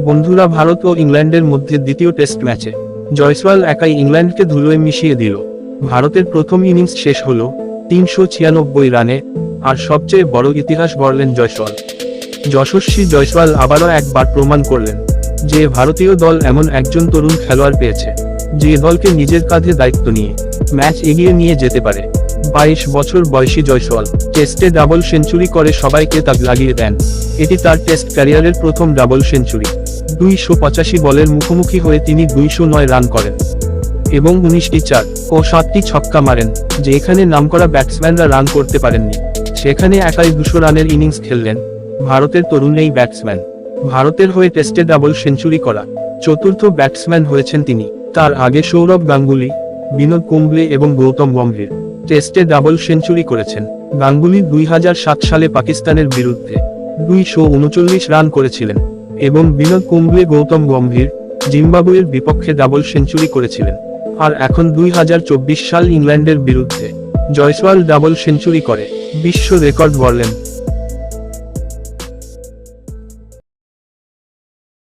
বন্ধুরা, ভারত ও ইংল্যান্ডের মধ্যে দ্বিতীয় টেস্ট ম্যাচে জয়সওয়াল একাই ইংল্যান্ডকে ধুলোয় মিশিয়ে দিল। ভারতের প্রথম ইনিংস শেষ হলো 396 রানে, আর সবচেয়ে বড় ইতিহাস গড়লেন জয়সওয়াল। যশস্বী জয়সওয়াল আবারও একবার প্রমাণ করলেন যে ভারতীয় দল এমন একজন তরুণ খেলোয়াড় পেয়েছে যে দলকে নিজের কাঁধে দায়িত্ব নিয়ে ম্যাচ এগিয়ে নিয়ে যেতে পারে। 22 বছর বয়সী জয়সওয়াল টেস্টে ডাবল সেঞ্চুরি করে সবাইকে তাক লাগিয়ে দেন। এটি তার টেস্ট ক্যারিয়ারের প্রথম ডাবল সেঞ্চুরি। 285 বলের মুখোমুখি হয়ে তিনি 209 রান করেন এবং 19টি চার ও 7টি ছক্কা মারেন, যেখানে নামকরা ব্যাটসম্যানরা রান করতে পারেননি। সেখানে একাই 200 রানের ইনিংস খেললেন ভারতের তরুণ এই ব্যাটসম্যান। ভারতের হয়ে টেস্টে ডাবল সেঞ্চুরি করা চতুর্থ ব্যাটসম্যান হয়েছেন তিনি। তার আগে সৌরভ গাঙ্গুলি, বিনোদ কুম্বলে এবং গৌতম গম্ভীর টেস্টে ডাবল সেঞ্চুরি করেছেন। গাঙ্গুলি 2007 সালে পাকিস্তানের বিরুদ্ধে 239 রান করেছিলেন এবং বিনোদ কুম্বলে গৌতম গম্ভীর জিম্বাবুয়ের বিপক্ষে ডাবল সেঞ্চুরি করেছিলেন। আর এখন 2024 সাল ইংল্যান্ডের বিরুদ্ধে জয়সওয়াল ডাবল সেঞ্চুরি করে বিশ্ব রেকর্ড গড়লেন।